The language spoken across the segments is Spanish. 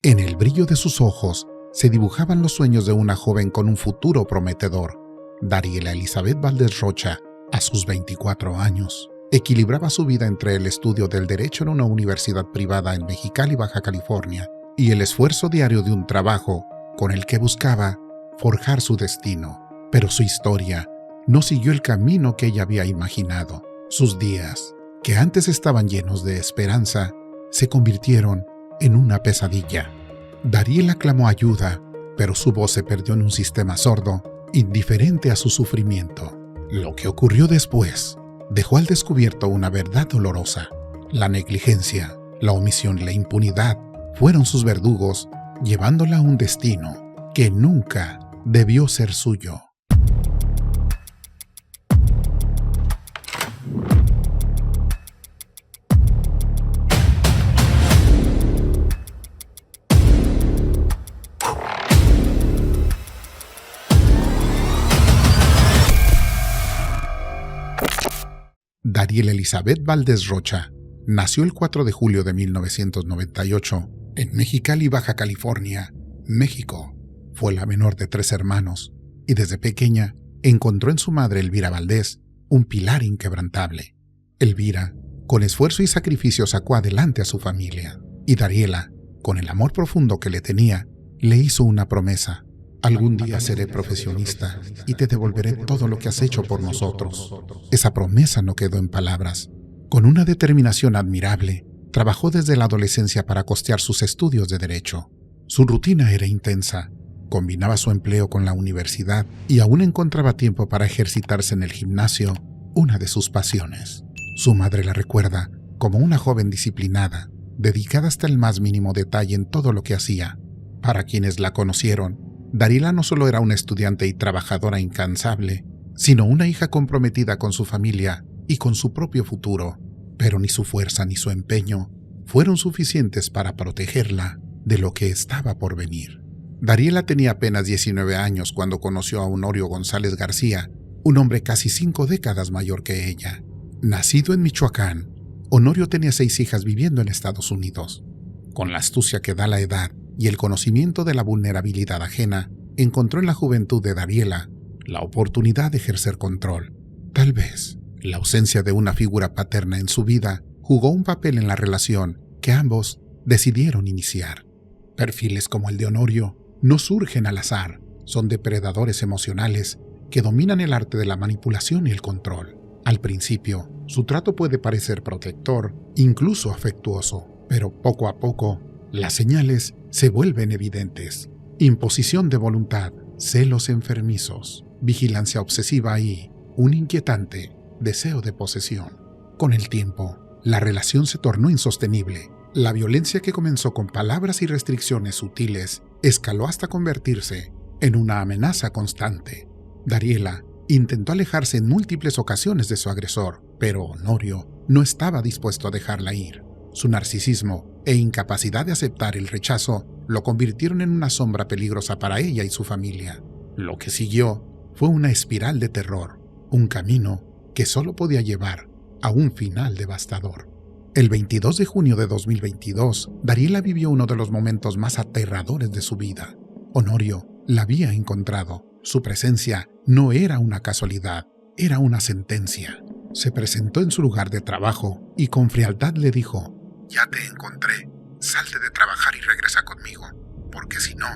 En el brillo de sus ojos se dibujaban los sueños de una joven con un futuro prometedor. Dariela Elizabeth Valdés Rocha, a sus 24 años, equilibraba su vida entre el estudio del derecho en una universidad privada en Mexicali, Baja California, y el esfuerzo diario de un trabajo con el que buscaba forjar su destino. Pero su historia no siguió el camino que ella había imaginado. Sus días, que antes estaban llenos de esperanza, se convirtieron en una pesadilla. Dariela clamó ayuda, pero su voz se perdió en un sistema sordo, indiferente a su sufrimiento. Lo que ocurrió después dejó al descubierto una verdad dolorosa. La negligencia, la omisión y la impunidad fueron sus verdugos, llevándola a un destino que nunca debió ser suyo. Dariela Elizabeth Valdés Rocha nació el 4 de julio de 1998 en Mexicali, Baja California, México. Fue la menor de 3 hermanos y desde pequeña encontró en su madre Elvira Valdés un pilar inquebrantable. Elvira, con esfuerzo y sacrificio, sacó adelante a su familia, y Dariela, con el amor profundo que le tenía, le hizo una promesa: algún día seré profesionista y te devolveré todo lo que has hecho por nosotros. Esa promesa no quedó en palabras. Con una determinación admirable, trabajó desde la adolescencia para costear sus estudios de derecho. Su rutina era intensa. Combinaba su empleo con la universidad y aún encontraba tiempo para ejercitarse en el gimnasio, una de sus pasiones. Su madre la recuerda como una joven disciplinada, dedicada hasta el más mínimo detalle en todo lo que hacía. Para quienes la conocieron, Dariela no solo era una estudiante y trabajadora incansable, sino una hija comprometida con su familia y con su propio futuro. Pero ni su fuerza ni su empeño fueron suficientes para protegerla de lo que estaba por venir. Dariela tenía apenas 19 años cuando conoció a Honorio González García, un hombre casi 5 décadas mayor que ella. Nacido en Michoacán, Honorio tenía 6 hijas viviendo en Estados Unidos. Con la astucia que da la edad y el conocimiento de la vulnerabilidad ajena, encontró en la juventud de Dariela la oportunidad de ejercer control. Tal vez la ausencia de una figura paterna en su vida jugó un papel en la relación que ambos decidieron iniciar. Perfiles como el de Honorio no surgen al azar, son depredadores emocionales que dominan el arte de la manipulación y el control. Al principio, su trato puede parecer protector, incluso afectuoso, pero poco a poco, las señales se vuelven evidentes. Imposición de voluntad, celos enfermizos, vigilancia obsesiva y un inquietante deseo de posesión. Con el tiempo, la relación se tornó insostenible. La violencia, que comenzó con palabras y restricciones sutiles, escaló hasta convertirse en una amenaza constante. Dariela intentó alejarse en múltiples ocasiones de su agresor, pero Honorio no estaba dispuesto a dejarla ir. Su narcisismo e incapacidad de aceptar el rechazo lo convirtieron en una sombra peligrosa para ella y su familia. Lo que siguió fue una espiral de terror, un camino que solo podía llevar a un final devastador. El 22 de junio de 2022, Dariela vivió uno de los momentos más aterradores de su vida. Honorio la había encontrado. Su presencia no era una casualidad, era una sentencia. Se presentó en su lugar de trabajo y con frialdad le dijo: «Ya te encontré. Salte de trabajar y regresa conmigo, porque si no,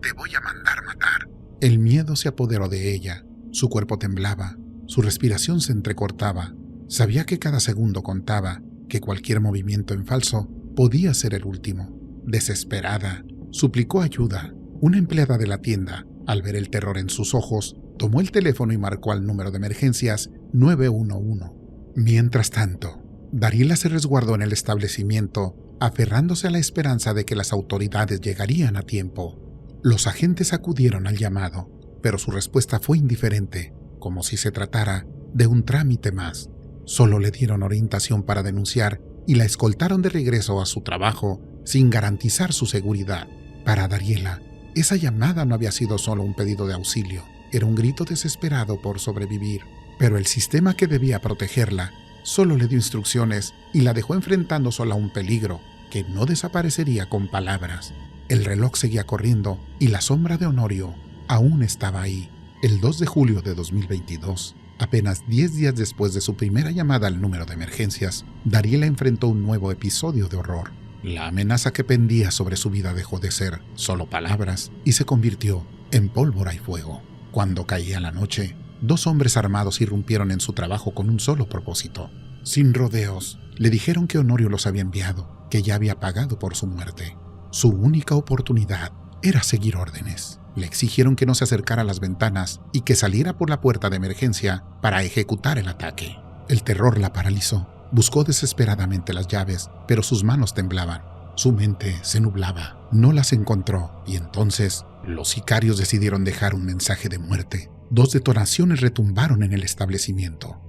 te voy a mandar matar». El miedo se apoderó de ella. Su cuerpo temblaba, su respiración se entrecortaba. Sabía que cada segundo contaba, que cualquier movimiento en falso podía ser el último. Desesperada, suplicó ayuda. Una empleada de la tienda, al ver el terror en sus ojos, tomó el teléfono y marcó al número de emergencias 911. Mientras tanto, Dariela se resguardó en el establecimiento, aferrándose a la esperanza de que las autoridades llegarían a tiempo. Los agentes acudieron al llamado, pero su respuesta fue indiferente, como si se tratara de un trámite más. Solo le dieron orientación para denunciar y la escoltaron de regreso a su trabajo sin garantizar su seguridad. Para Dariela, esa llamada no había sido solo un pedido de auxilio, era un grito desesperado por sobrevivir. Pero el sistema que debía protegerla solo le dio instrucciones y la dejó enfrentando sola a un peligro que no desaparecería con palabras. El reloj seguía corriendo y la sombra de Honorio aún estaba ahí. El 2 de julio de 2022, apenas 10 días después de su primera llamada al número de emergencias, Dariela enfrentó un nuevo episodio de horror. La amenaza que pendía sobre su vida dejó de ser solo palabras y se convirtió en pólvora y fuego. Cuando caía la noche, 2 hombres armados irrumpieron en su trabajo con un solo propósito. Sin rodeos, le dijeron que Honorio los había enviado, que ya había pagado por su muerte. Su única oportunidad era seguir órdenes. Le exigieron que no se acercara a las ventanas y que saliera por la puerta de emergencia para ejecutar el ataque. El terror la paralizó. Buscó desesperadamente las llaves, pero sus manos temblaban. Su mente se nublaba. No las encontró y entonces los sicarios decidieron dejar un mensaje de muerte. 2 detonaciones retumbaron en el establecimiento.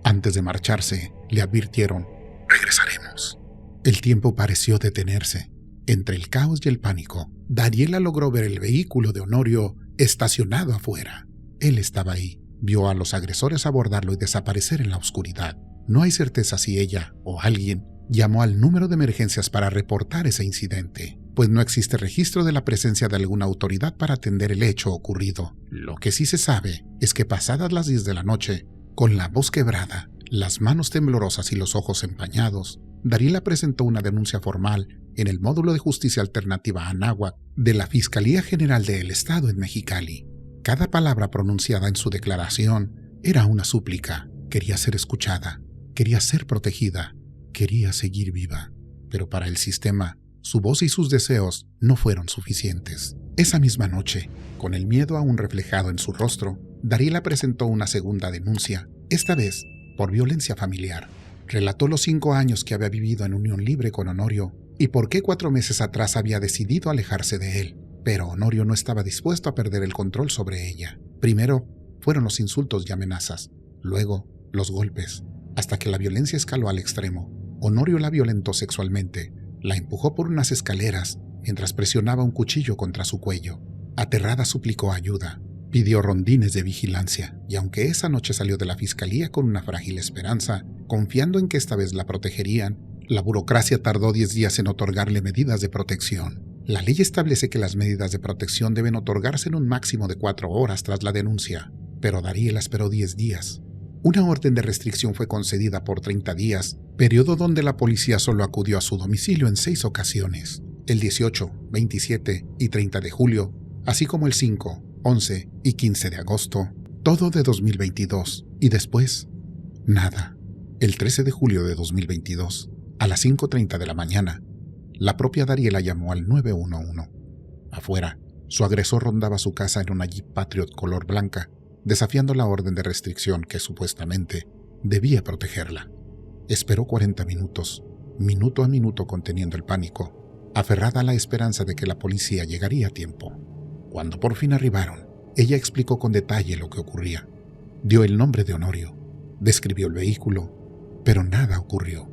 Antes de marcharse, le advirtieron: «Regresaremos». El tiempo pareció detenerse. Entre el caos y el pánico, Dariela logró ver el vehículo de Honorio estacionado afuera. Él estaba ahí. Vio a los agresores abordarlo y desaparecer en la oscuridad. No hay certeza si ella o alguien llamó al número de emergencias para reportar ese incidente, pues no existe registro de la presencia de alguna autoridad para atender el hecho ocurrido. Lo que sí se sabe es que pasadas las 10 de la noche, con la voz quebrada, las manos temblorosas y los ojos empañados, Dariela presentó una denuncia formal en el Módulo de Justicia Alternativa Anáhuac de la Fiscalía General del Estado en Mexicali. Cada palabra pronunciada en su declaración era una súplica. Quería ser escuchada, quería ser protegida, quería seguir viva. Pero para el sistema, su voz y sus deseos no fueron suficientes. Esa misma noche, con el miedo aún reflejado en su rostro, Dariela presentó una segunda denuncia, esta vez por violencia familiar. Relató los 5 años que había vivido en unión libre con Honorio y por qué 4 meses atrás había decidido alejarse de él. Pero Honorio no estaba dispuesto a perder el control sobre ella. Primero fueron los insultos y amenazas, luego los golpes, hasta que la violencia escaló al extremo. Honorio la violentó sexualmente, la empujó por unas escaleras mientras presionaba un cuchillo contra su cuello. Aterrada suplicó ayuda, pidió rondines de vigilancia, y aunque esa noche salió de la fiscalía con una frágil esperanza, confiando en que esta vez la protegerían, la burocracia tardó 10 días en otorgarle medidas de protección. La ley establece que las medidas de protección deben otorgarse en un máximo de 4 horas tras la denuncia, pero Dariela esperó 10 días. Una orden de restricción fue concedida por 30 días, periodo donde la policía solo acudió a su domicilio en 6 ocasiones, el 18, 27 y 30 de julio, así como el 5, 11 y 15 de agosto, todo de 2022, y después, nada. El 13 de julio de 2022, a las 5:30 de la mañana, la propia Dariela llamó al 911. Afuera, su agresor rondaba su casa en una Jeep Patriot color blanca, desafiando la orden de restricción que supuestamente debía protegerla. Esperó 40 minutos, minuto a minuto conteniendo el pánico, aferrada a la esperanza de que la policía llegaría a tiempo. Cuando por fin arribaron, ella explicó con detalle lo que ocurría. Dio el nombre de Honorio, describió el vehículo, pero nada ocurrió.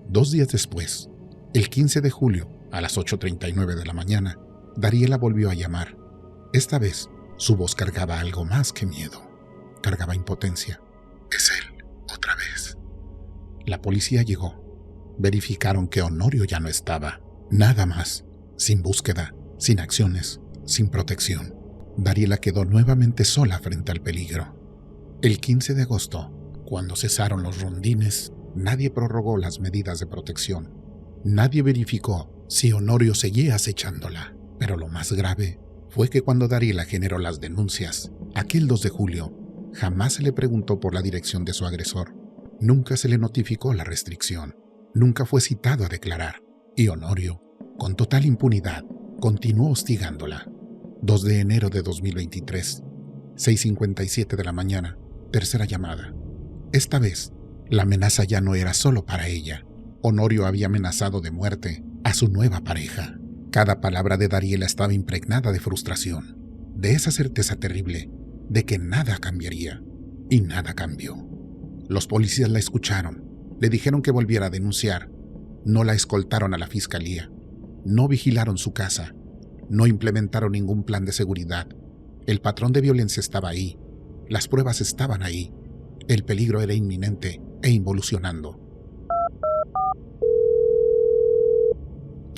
2 días después, el 15 de julio, a las 8:39 de la mañana, Dariela volvió a llamar. Esta vez, su voz cargaba algo más que miedo. Cargaba impotencia. «Es él, otra vez». La policía llegó. Verificaron que Honorio ya no estaba. Nada más. Sin búsqueda, sin acciones, sin protección. Dariela quedó nuevamente sola frente al peligro. El 15 de agosto, cuando cesaron los rondines, nadie prorrogó las medidas de protección. Nadie verificó si Honorio seguía acechándola. Pero lo más grave fue que cuando Dariela generó las denuncias, aquel 2 de julio, jamás se le preguntó por la dirección de su agresor. Nunca se le notificó la restricción. Nunca fue citado a declarar. Y Honorio, con total impunidad, continuó hostigándola. 2 de enero de 2023, 6:57 de la mañana, tercera llamada. Esta vez, la amenaza ya no era solo para ella. Honorio había amenazado de muerte a su nueva pareja. Cada palabra de Dariela estaba impregnada de frustración, de esa certeza terrible de que nada cambiaría, y nada cambió. Los policías la escucharon, le dijeron que volviera a denunciar, no la escoltaron a la fiscalía, no vigilaron su casa, no implementaron ningún plan de seguridad. El patrón de violencia estaba ahí, las pruebas estaban ahí, el peligro era inminente e involucionando.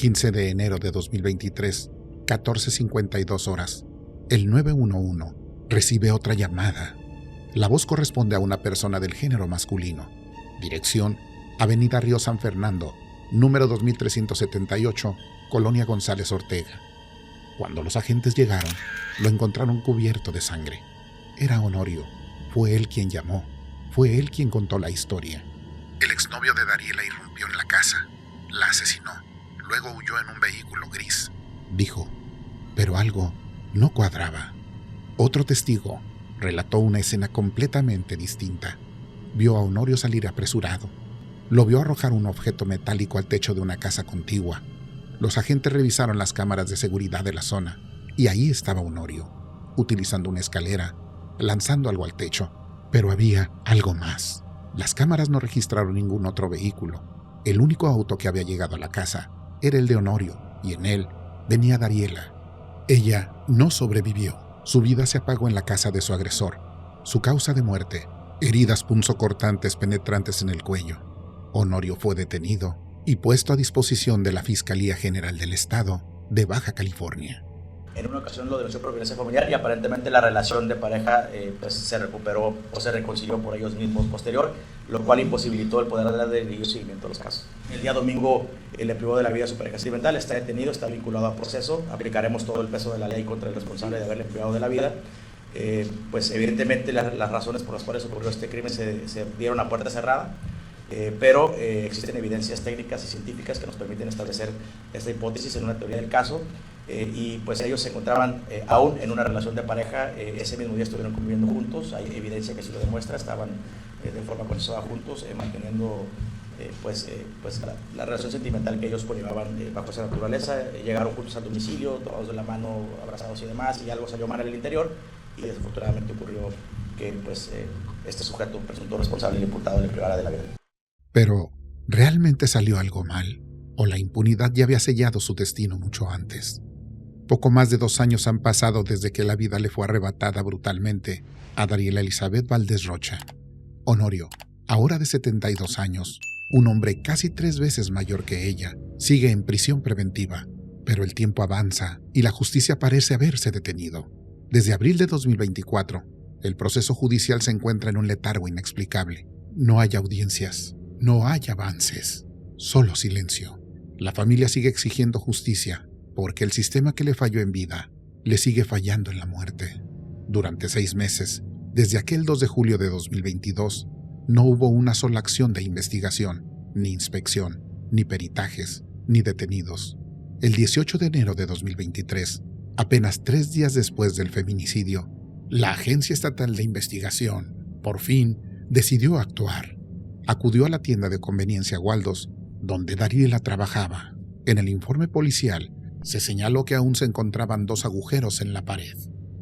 15 de enero de 2023, 14:52 horas. El 911 recibe otra llamada. La voz corresponde a una persona del género masculino. Dirección: Avenida Río San Fernando, número 2378, Colonia González Ortega. Cuando los agentes llegaron, lo encontraron cubierto de sangre. Era Honorio. Fue él quien llamó. Fue él quien contó la historia. El exnovio de Dariela irrumpió en la casa. La asesinó. Luego huyó en un vehículo gris, dijo. Pero algo no cuadraba. Otro testigo relató una escena completamente distinta. Vio a Honorio salir apresurado. Lo vio arrojar un objeto metálico al techo de una casa contigua. Los agentes revisaron las cámaras de seguridad de la zona y ahí estaba Honorio, utilizando una escalera, lanzando algo al techo. Pero había algo más. Las cámaras no registraron ningún otro vehículo. El único auto que había llegado a la casa era el de Honorio y en él venía Dariela. Ella no sobrevivió. Su vida se apagó en la casa de su agresor. Su causa de muerte: heridas punzocortantes penetrantes en el cuello. Honorio fue detenido y puesto a disposición de la Fiscalía General del Estado de Baja California. En una ocasión lo denunció por violencia familiar y aparentemente la relación de pareja pues se recuperó o se reconcilió por ellos mismos posterior, lo cual imposibilitó el poder darle seguimiento a los casos. El día domingo le privó de la vida a su pareja sentimental, está detenido, está vinculado a proceso, aplicaremos todo el peso de la ley contra el responsable de haberle privado de la vida. Pues evidentemente las razones por las cuales ocurrió este crimen se dieron a puerta cerrada. Pero existen evidencias técnicas y científicas que nos permiten establecer esta hipótesis en una teoría del caso y pues ellos se encontraban aún en una relación de pareja, ese mismo día estuvieron conviviendo juntos, hay evidencia que sí lo demuestra, estaban de forma consensuada juntos, manteniendo la relación sentimental que ellos conllevaban bajo esa naturaleza. Llegaron juntos al domicilio, tomados de la mano, abrazados y demás, y algo salió mal en el interior y desafortunadamente ocurrió que este sujeto, presunto responsable y imputado, le privara de la vida. Pero, ¿realmente salió algo mal? ¿O la impunidad ya había sellado su destino mucho antes? Poco más de 2 años han pasado desde que la vida le fue arrebatada brutalmente a Dariela Elizabeth Valdez Rocha. Honorio, ahora de 72 años, un hombre casi 3 veces mayor que ella, sigue en prisión preventiva. Pero el tiempo avanza y la justicia parece haberse detenido. Desde abril de 2024, el proceso judicial se encuentra en un letargo inexplicable. No hay audiencias. No hay avances, solo silencio. La familia sigue exigiendo justicia porque el sistema que le falló en vida le sigue fallando en la muerte. Durante 6 meses, desde aquel 2 de julio de 2022, no hubo una sola acción de investigación, ni inspección, ni peritajes, ni detenidos. El 18 de enero de 2023, apenas 3 días después del feminicidio, la Agencia Estatal de Investigación, por fin, decidió actuar. Acudió a la tienda de conveniencia Waldos, donde Dariela trabajaba. En el informe policial se señaló que aún se encontraban 2 agujeros en la pared,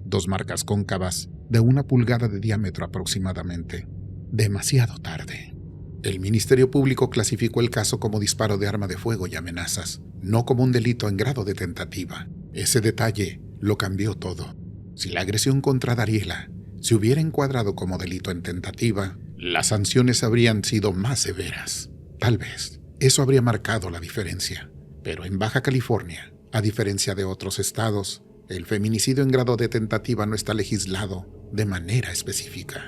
2 marcas cóncavas de 1 pulgada de diámetro aproximadamente. Demasiado tarde. El Ministerio Público clasificó el caso como disparo de arma de fuego y amenazas, no como un delito en grado de tentativa. Ese detalle lo cambió todo. Si la agresión contra Dariela se hubiera encuadrado como delito en tentativa, las sanciones habrían sido más severas. Tal vez eso habría marcado la diferencia. Pero en Baja California, a diferencia de otros estados, el feminicidio en grado de tentativa no está legislado de manera específica.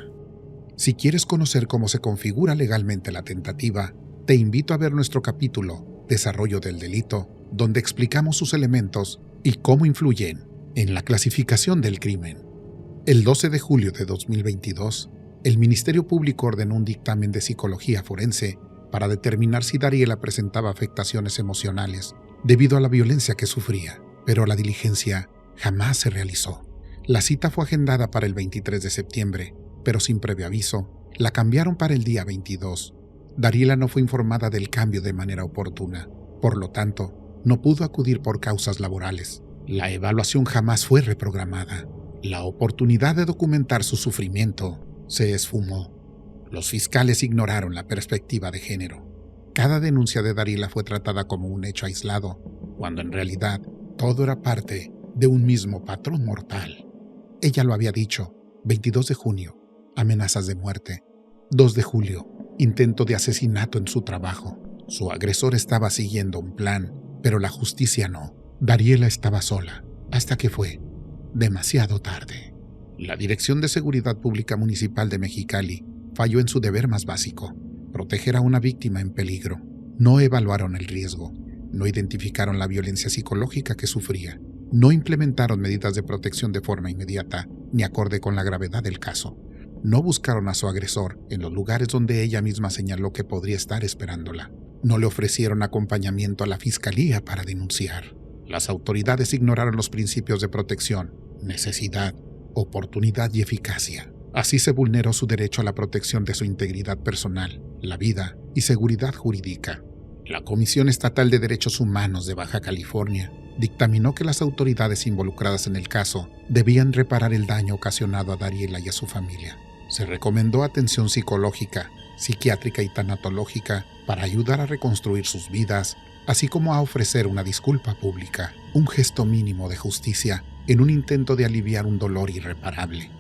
Si quieres conocer cómo se configura legalmente la tentativa, te invito a ver nuestro capítulo Desarrollo del delito, donde explicamos sus elementos y cómo influyen en la clasificación del crimen. El 12 de julio de 2022, el Ministerio Público ordenó un dictamen de psicología forense para determinar si Dariela presentaba afectaciones emocionales debido a la violencia que sufría, pero la diligencia jamás se realizó. La cita fue agendada para el 23 de septiembre, pero sin previo aviso, la cambiaron para el día 22. Dariela no fue informada del cambio de manera oportuna, por lo tanto, no pudo acudir por causas laborales. La evaluación jamás fue reprogramada. La oportunidad de documentar su sufrimiento se esfumó. Los fiscales ignoraron la perspectiva de género. Cada denuncia de Dariela fue tratada como un hecho aislado, cuando en realidad todo era parte de un mismo patrón mortal. Ella lo había dicho. 22 de junio, amenazas de muerte. 2 de julio, intento de asesinato en su trabajo. Su agresor estaba siguiendo un plan Pero la justicia no. Dariela estaba sola, hasta que fue demasiado tarde. La Dirección de Seguridad Pública Municipal de Mexicali falló en su deber más básico: proteger a una víctima en peligro. No evaluaron el riesgo, no identificaron la violencia psicológica que sufría, no implementaron medidas de protección de forma inmediata ni acorde con la gravedad del caso. No buscaron a su agresor en los lugares donde ella misma señaló que podría estar esperándola. No le ofrecieron acompañamiento a la fiscalía para denunciar. Las autoridades ignoraron los principios de protección, necesidad, oportunidad y eficacia. Así se vulneró su derecho a la protección de su integridad personal, la vida y seguridad jurídica. La Comisión Estatal de Derechos Humanos de Baja California dictaminó que las autoridades involucradas en el caso debían reparar el daño ocasionado a Dariela y a su familia. Se recomendó atención psicológica, psiquiátrica y tanatológica para ayudar a reconstruir sus vidas, así como a ofrecer una disculpa pública, un gesto mínimo de justicia en un intento de aliviar un dolor irreparable.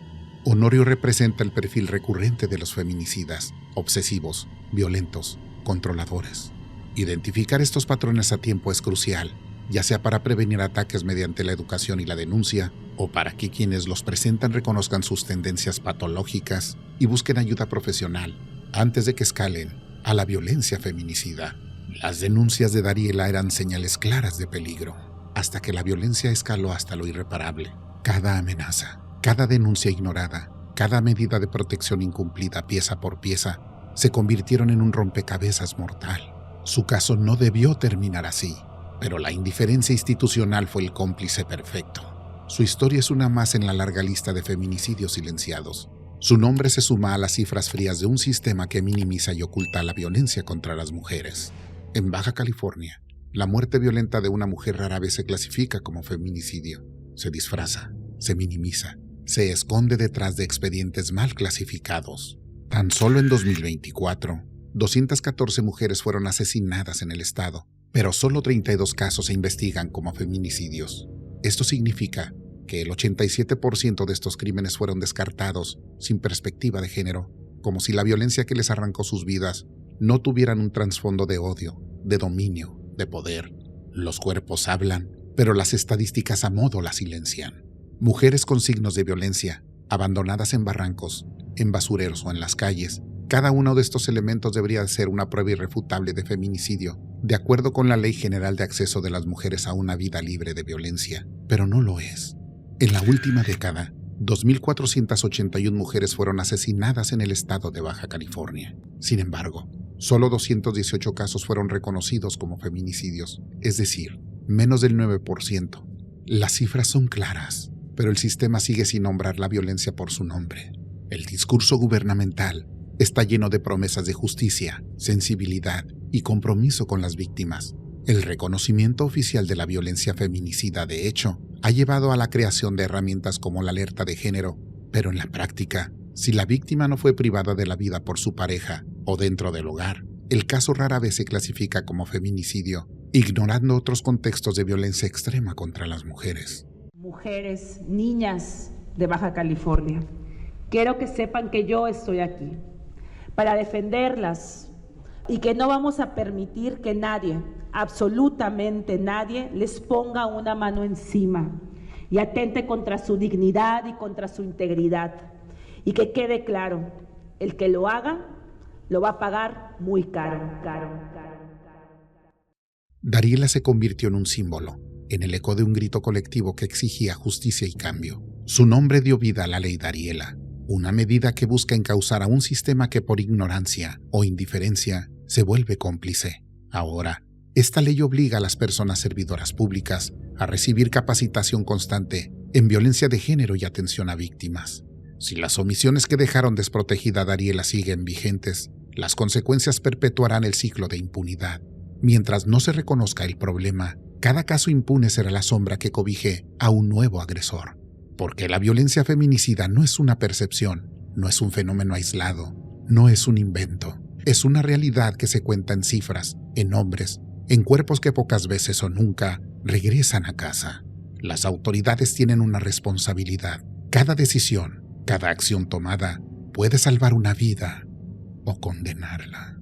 Honorio representa el perfil recurrente de los feminicidas: obsesivos, violentos, controladores. Identificar estos patrones a tiempo es crucial, ya sea para prevenir ataques mediante la educación y la denuncia, o para que quienes los presentan reconozcan sus tendencias patológicas y busquen ayuda profesional antes de que escalen a la violencia feminicida. Las denuncias de Dariela eran señales claras de peligro, hasta que la violencia escaló hasta lo irreparable. Cada amenaza, cada denuncia ignorada, cada medida de protección incumplida pieza por pieza, se convirtieron en un rompecabezas mortal. Su caso no debió terminar así, pero la indiferencia institucional fue el cómplice perfecto. Su historia es una más en la larga lista de feminicidios silenciados. Su nombre se suma a las cifras frías de un sistema que minimiza y oculta la violencia contra las mujeres. En Baja California, la muerte violenta de una mujer rara vez se clasifica como feminicidio. Se disfraza, se minimiza, se esconde detrás de expedientes mal clasificados. Tan solo en 2024, 214 mujeres fueron asesinadas en el estado, pero solo 32 casos se investigan como feminicidios. Esto significa que el 87% de estos crímenes fueron descartados sin perspectiva de género, como si la violencia que les arrancó sus vidas no tuvieran un trasfondo de odio, de dominio, de poder. Los cuerpos hablan, pero las estadísticas a modo las silencian. Mujeres con signos de violencia, abandonadas en barrancos, en basureros o en las calles. Cada uno de estos elementos debería ser una prueba irrefutable de feminicidio, de acuerdo con la Ley General de Acceso de las Mujeres a una Vida Libre de Violencia, pero no lo es. En la última década, 2.481 mujeres fueron asesinadas en el estado de Baja California. Sin embargo, solo 218 casos fueron reconocidos como feminicidios, es decir, menos del 9%. Las cifras son claras, pero el sistema sigue sin nombrar la violencia por su nombre. El discurso gubernamental está lleno de promesas de justicia, sensibilidad y compromiso con las víctimas. El reconocimiento oficial de la violencia feminicida, de hecho, ha llevado a la creación de herramientas como la alerta de género, pero en la práctica, si la víctima no fue privada de la vida por su pareja o dentro del hogar, el caso rara vez se clasifica como feminicidio, ignorando otros contextos de violencia extrema contra las mujeres. Mujeres, niñas de Baja California, quiero que sepan que yo estoy aquí para defenderlas y que no vamos a permitir que nadie, absolutamente nadie, les ponga una mano encima y atente contra su dignidad y contra su integridad. Y que quede claro, el que lo haga, lo va a pagar muy caro. Dariela se convirtió en un símbolo, en el eco de un grito colectivo que exigía justicia y cambio. Su nombre dio vida a la Ley Dariela, una medida que busca encauzar a un sistema que por ignorancia o indiferencia se vuelve cómplice. Ahora, esta ley obliga a las personas servidoras públicas a recibir capacitación constante en violencia de género y atención a víctimas. Si las omisiones que dejaron desprotegida a Dariela siguen vigentes, las consecuencias perpetuarán el ciclo de impunidad. Mientras no se reconozca el problema, cada caso impune será la sombra que cobije a un nuevo agresor. Porque la violencia feminicida no es una percepción, no es un fenómeno aislado, no es un invento. Es una realidad que se cuenta en cifras, en nombres, en cuerpos que pocas veces o nunca regresan a casa. Las autoridades tienen una responsabilidad. Cada decisión, cada acción tomada puede salvar una vida o condenarla.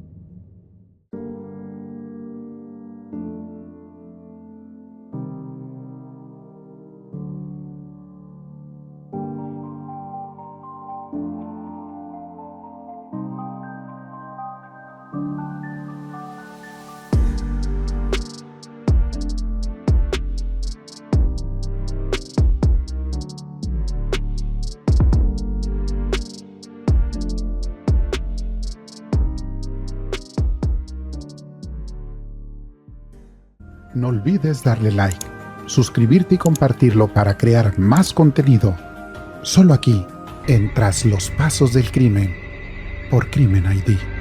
No olvides darle like, suscribirte y compartirlo para crear más contenido. Solo aquí, en Tras los Pasos del Crimen, por Crimen ID.